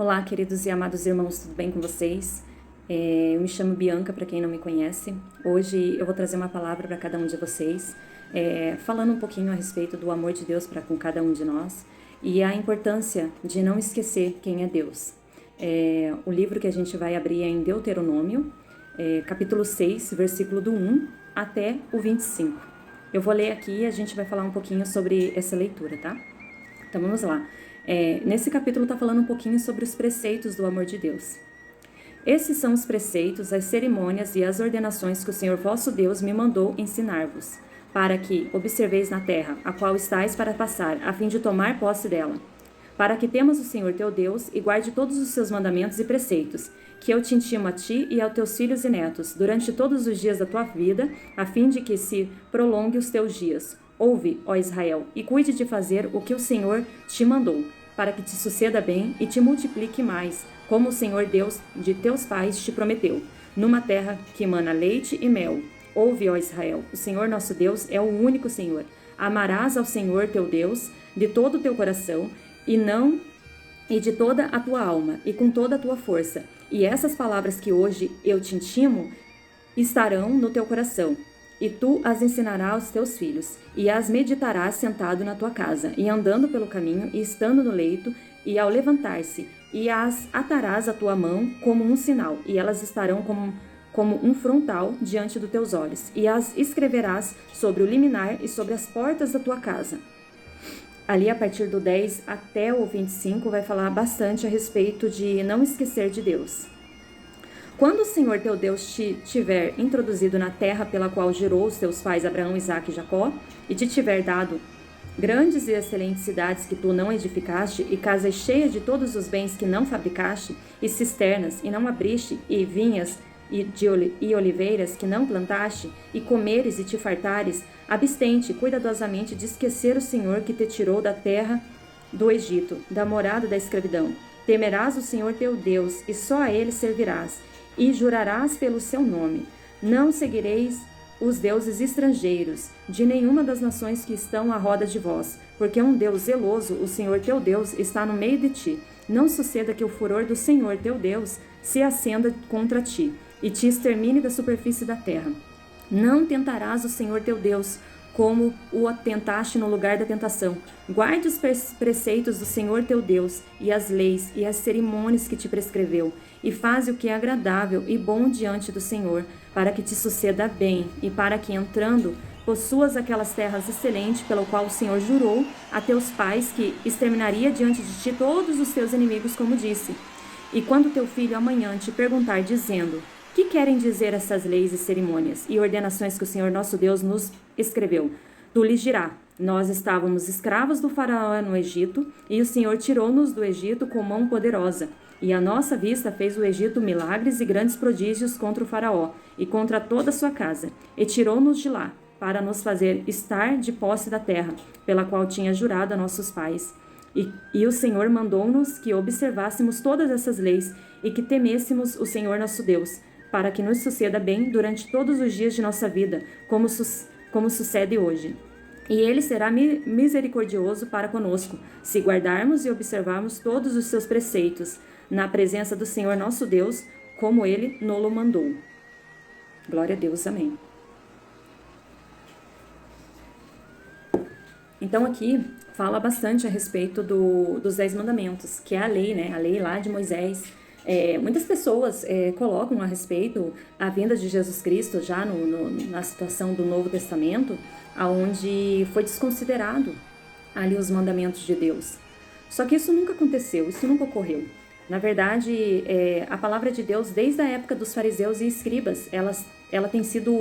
Olá, queridos e amados irmãos, tudo bem com vocês? Eu me chamo Bianca, para quem não me conhece. Hoje eu vou trazer uma palavra para cada um de vocês, falando um pouquinho a respeito do amor de Deus para com cada um de nós e a importância de não esquecer quem é Deus. O livro que a gente vai abrir é em Deuteronômio, capítulo 6, versículo do 1 até o 25. Eu vou ler aqui e a gente vai falar um pouquinho sobre essa leitura, tá? Então vamos lá. Nesse capítulo está falando um pouquinho sobre os preceitos do amor de Deus. Esses são os preceitos, as cerimônias e as ordenações que o Senhor vosso Deus me mandou ensinar-vos, para que observeis na terra, a qual estáis para passar, a fim de tomar posse dela. Para que temas o Senhor teu Deus e guarde todos os seus mandamentos e preceitos, que eu te intimo a ti e aos teus filhos e netos, durante todos os dias da tua vida, a fim de que se prolongue os teus dias. Ouve, ó Israel, e cuide de fazer o que o Senhor te mandou, para que te suceda bem e te multiplique mais, como o Senhor Deus de teus pais te prometeu, numa terra que mana leite e mel. Ouve, ó Israel, o Senhor nosso Deus é o único Senhor. Amarás ao Senhor teu Deus de todo o teu coração e de toda a tua alma e com toda a tua força. E essas palavras que hoje eu te intimo estarão no teu coração. E tu as ensinarás aos teus filhos, e as meditarás sentado na tua casa, e andando pelo caminho, e estando no leito, e ao levantar-se, e as atarás à tua mão como um sinal, e elas estarão como um frontal diante dos teus olhos, e as escreverás sobre o liminar e sobre as portas da tua casa. Ali, a partir do 10 até o 25, vai falar bastante a respeito de não esquecer de Deus. Quando o Senhor teu Deus te tiver introduzido na terra pela qual jurou os teus pais Abraão, Isaque e Jacó, e te tiver dado grandes e excelentes cidades que tu não edificaste, e casas cheias de todos os bens que não fabricaste, e cisternas, e não abriste, e vinhas e oliveiras que não plantaste, e comeres e te fartares, abstente cuidadosamente de esquecer o Senhor que te tirou da terra do Egito, da morada da escravidão. Temerás o Senhor teu Deus, e só a ele servirás, e jurarás pelo seu nome. Não seguireis os deuses estrangeiros de nenhuma das nações que estão à roda de vós, porque um Deus zeloso, o Senhor teu Deus, está no meio de ti. Não suceda que o furor do Senhor teu Deus se acenda contra ti, e te extermine da superfície da terra. Não tentarás o Senhor teu Deus, como o tentaste no lugar da tentação. Guarde os preceitos do Senhor teu Deus, e as leis e as cerimônias que te prescreveu, e faze o que é agradável e bom diante do Senhor, para que te suceda bem, e para que, entrando, possuas aquelas terras excelentes pelo qual o Senhor jurou a teus pais que exterminaria diante de ti todos os teus inimigos, como disse. E quando teu filho amanhã te perguntar, dizendo: que querem dizer essas leis e cerimônias e ordenações que o Senhor nosso Deus nos escreveu? Tu lhes dirá: nós estávamos escravos do faraó no Egito, e o Senhor tirou-nos do Egito com mão poderosa. E à nossa vista fez o Egito milagres e grandes prodígios contra o faraó e contra toda a sua casa. E tirou-nos de lá, para nos fazer estar de posse da terra, pela qual tinha jurado a nossos pais. E o Senhor mandou-nos que observássemos todas essas leis e que temêssemos o Senhor nosso Deus, para que nos suceda bem durante todos os dias de nossa vida, como sucede hoje. E ele será misericordioso para conosco, se guardarmos e observarmos todos os seus preceitos, na presença do Senhor nosso Deus, como ele nos mandou. Glória a Deus, amém. Então aqui fala bastante a respeito dos 10 mandamentos, que é a lei, né? A lei lá de Moisés. Muitas pessoas colocam a respeito a vinda de Jesus Cristo já na situação do Novo Testamento, onde foi desconsiderado ali os mandamentos de Deus. Só que isso nunca aconteceu, isso nunca ocorreu. Na verdade, a palavra de Deus, desde a época dos fariseus e escribas, ela tem sido,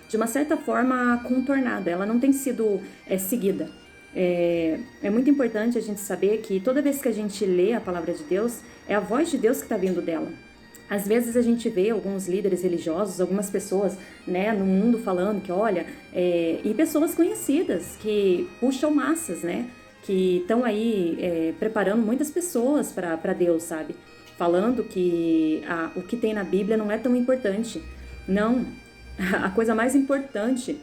de uma certa forma, contornada, ela não tem sido seguida. É muito importante a gente saber que toda vez que a gente lê a palavra de Deus, é a voz de Deus que está vindo dela. Às vezes a gente vê alguns líderes religiosos, algumas pessoas, né, no mundo falando que, olha, e pessoas conhecidas que puxam massas, né, que estão aí preparando muitas pessoas para Deus, sabe? Falando que o que tem na Bíblia não é tão importante. Não, a coisa mais importante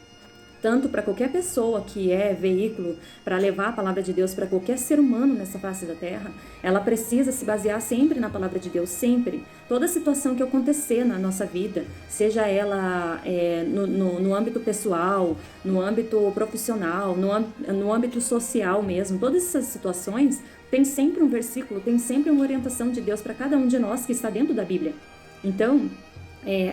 tanto para qualquer pessoa que é veículo para levar a palavra de Deus para qualquer ser humano nessa face da terra, ela precisa se basear sempre na palavra de Deus, sempre. Toda situação que acontecer na nossa vida, seja ela no âmbito pessoal, no âmbito profissional, no âmbito social mesmo, todas essas situações, tem sempre um versículo, tem sempre uma orientação de Deus para cada um de nós que está dentro da Bíblia. Então,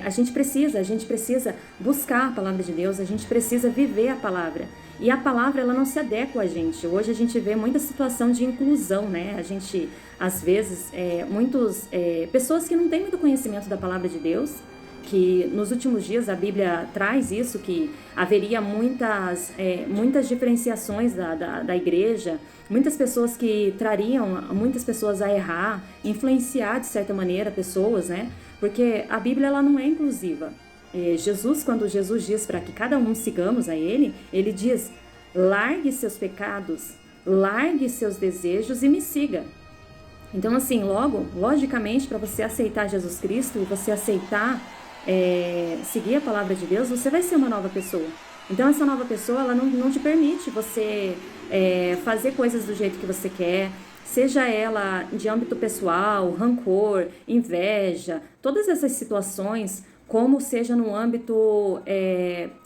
a gente precisa buscar a palavra de Deus, a gente precisa viver a palavra. E a palavra, ela não se adequa a gente. Hoje a gente vê muita situação de inclusão, né? A gente, às vezes, pessoas que não têm muito conhecimento da palavra de Deus, que nos últimos dias a Bíblia traz isso, que haveria muitas diferenciações da igreja, muitas pessoas que trariam muitas pessoas a errar, influenciar de certa maneira pessoas, né? Porque a Bíblia, ela não é inclusiva. Quando Jesus diz para que cada um sigamos a Ele, Ele diz: largue seus pecados, largue seus desejos e me siga. Então, assim, logicamente, para você aceitar Jesus Cristo e você aceitar seguir a palavra de Deus, você vai ser uma nova pessoa. Então, essa nova pessoa, ela não te permite você fazer coisas do jeito que você quer, seja ela de âmbito pessoal, rancor, inveja, todas essas situações, como seja no âmbito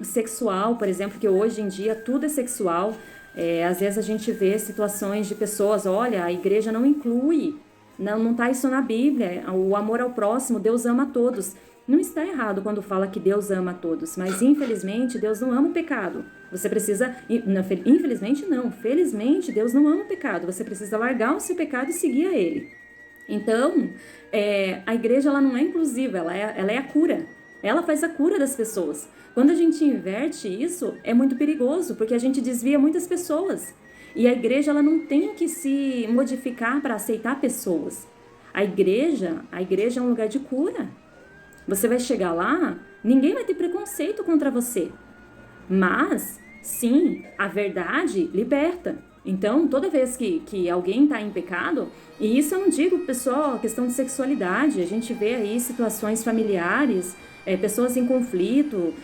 sexual, por exemplo, que hoje em dia tudo é sexual. Às vezes a gente vê situações de pessoas, olha, a igreja não inclui, não está isso na Bíblia, o amor ao próximo, Deus ama a todos. Não está errado quando fala que Deus ama a todos, mas infelizmente Deus não ama o pecado. Você precisa, infelizmente não, felizmente Deus não ama o pecado. Você precisa largar o seu pecado e seguir a Ele. Então, a igreja, ela não é inclusiva, ela é a cura. Ela faz a cura das pessoas. Quando a gente inverte isso, é muito perigoso, porque a gente desvia muitas pessoas. E a igreja, ela não tem que se modificar para aceitar pessoas. A igreja é um lugar de cura. Você vai chegar lá, ninguém vai ter preconceito contra você. Mas, sim, a verdade liberta. Então, toda vez que alguém está em pecado, e isso eu não digo, pessoal, questão de sexualidade, a gente vê aí situações familiares, pessoas em conflito,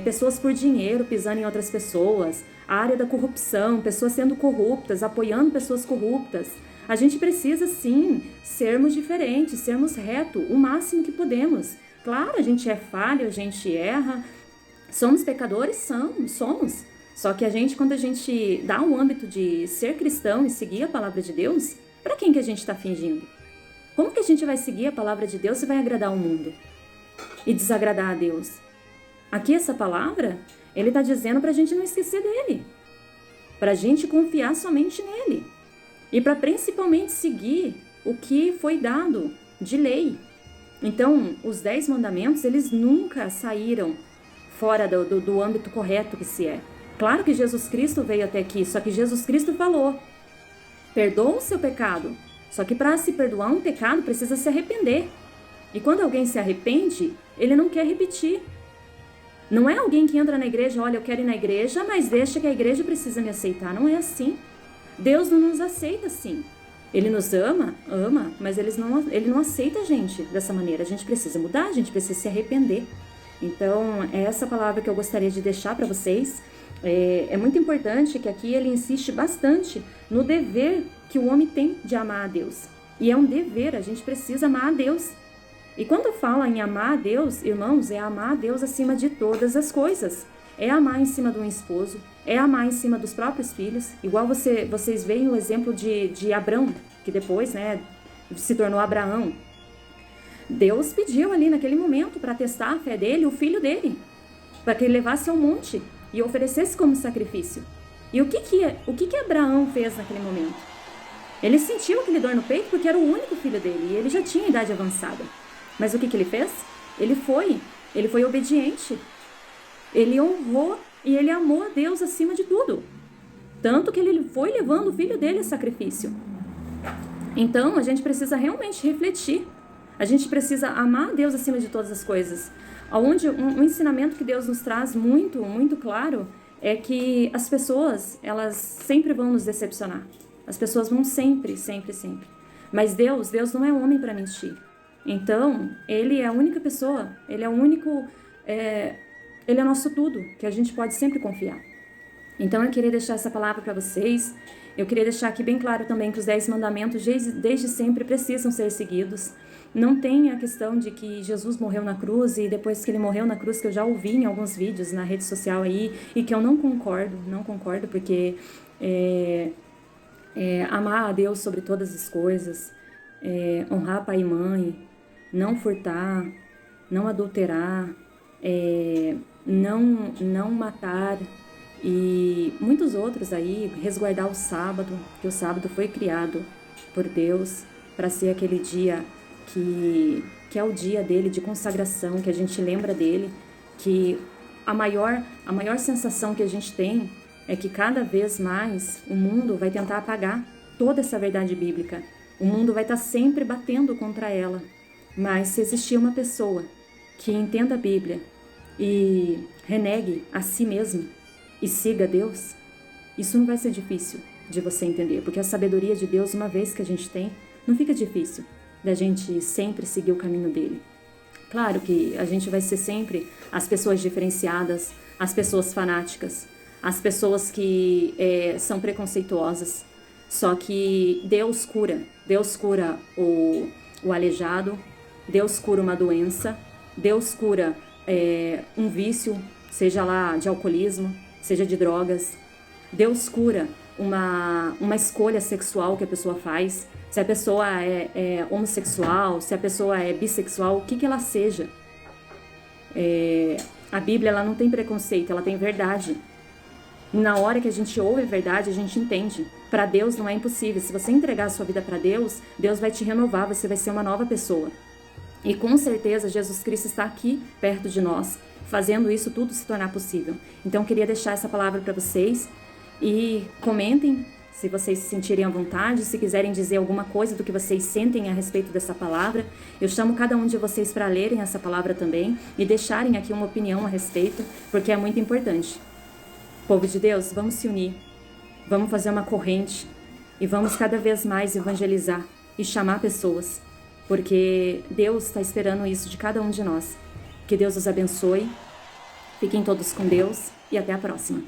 pessoas por dinheiro pisando em outras pessoas, a área da corrupção, pessoas sendo corruptas, apoiando pessoas corruptas. A gente precisa, sim, sermos diferentes, sermos retos, o máximo que podemos. Claro, a gente é falho, a gente erra, somos pecadores, somos. Só que quando a gente dá o âmbito de ser cristão e seguir a palavra de Deus, para quem que a gente está fingindo? Como que a gente vai seguir a palavra de Deus e vai agradar o mundo? E desagradar a Deus? Aqui essa palavra, ele está dizendo para a gente não esquecer dele. Para a gente confiar somente nele. E para principalmente seguir o que foi dado de lei. Então, os 10 mandamentos, eles nunca saíram fora do âmbito correto que se é. Claro que Jesus Cristo veio até aqui, só que Jesus Cristo falou: perdoa o seu pecado. Só que para se perdoar um pecado, precisa se arrepender. E quando alguém se arrepende, ele não quer repetir. Não é alguém que entra na igreja, olha, eu quero ir na igreja, mas deixa que a igreja precisa me aceitar. Não é assim. Deus não nos aceita assim. Ele nos ama, mas ele não aceita a gente dessa maneira. A gente precisa mudar, a gente precisa se arrepender. Então, é essa palavra que eu gostaria de deixar para vocês. É muito importante que aqui ele insiste bastante no dever que o homem tem de amar a Deus. E é um dever, a gente precisa amar a Deus. E quando fala em amar a Deus, irmãos, é amar a Deus acima de todas as coisas. É amar em cima de um esposo, é amar em cima dos próprios filhos. Igual vocês veem o exemplo de Abrão, que depois, se tornou Abraão. Deus pediu ali naquele momento para testar a fé dele, o filho dele, para que ele levasse ao monte e oferecesse como sacrifício. E o que Abraão fez naquele momento? Ele sentiu aquele dor no peito porque era o único filho dele e ele já tinha idade avançada. Mas o que ele fez? Ele foi obediente. Ele honrou e ele amou a Deus acima de tudo. Tanto que ele foi levando o filho dele a sacrifício. Então, a gente precisa realmente refletir. A gente precisa amar a Deus acima de todas as coisas. Onde um ensinamento que Deus nos traz muito, muito claro é que as pessoas, elas sempre vão nos decepcionar. As pessoas vão sempre. Mas Deus não é homem para mentir. Então, ele é a única pessoa, ele é o único Ele é nosso tudo, que a gente pode sempre confiar. Então eu queria deixar essa palavra para vocês. Eu queria deixar aqui bem claro também que os 10 mandamentos desde sempre precisam ser seguidos. Não tem a questão de que Jesus morreu na cruz e depois que ele morreu na cruz, que eu já ouvi em alguns vídeos na rede social aí, e que eu não concordo, porque amar a Deus sobre todas as coisas, honrar pai e mãe, não furtar, não adulterar, não matar e muitos outros aí, resguardar o sábado, que o sábado foi criado por Deus para ser aquele dia que é o dia dele de consagração, que a gente lembra dele, que a maior sensação que a gente tem é que cada vez mais o mundo vai tentar apagar toda essa verdade bíblica. O mundo vai estar sempre batendo contra ela. Mas se existir uma pessoa que entenda a Bíblia e renegue a si mesmo e siga Deus, isso não vai ser difícil de você entender, porque a sabedoria de Deus, uma vez que a gente tem, não fica difícil da gente sempre seguir o caminho dele. Claro que a gente vai ser sempre as pessoas diferenciadas, as pessoas fanáticas, as pessoas que são preconceituosas. Só que Deus cura o aleijado, Deus cura uma doença, Deus cura um vício, seja lá de alcoolismo, seja de drogas. Deus cura uma escolha sexual que a pessoa faz. Se a pessoa é homossexual, se a pessoa é bissexual, o que ela seja. A Bíblia ela não tem preconceito, ela tem verdade. Na hora que a gente ouve a verdade, a gente entende. Para Deus não é impossível. Se você entregar a sua vida para Deus, Deus vai te renovar, você vai ser uma nova pessoa. E com certeza Jesus Cristo está aqui perto de nós, fazendo isso tudo se tornar possível. Então eu queria deixar essa palavra para vocês e comentem se vocês se sentirem à vontade, se quiserem dizer alguma coisa do que vocês sentem a respeito dessa palavra. Eu chamo cada um de vocês para lerem essa palavra também e deixarem aqui uma opinião a respeito, porque é muito importante. Povo de Deus, vamos se unir, vamos fazer uma corrente e vamos cada vez mais evangelizar e chamar pessoas, porque Deus está esperando isso de cada um de nós. Que Deus os abençoe, fiquem todos com Deus e até a próxima.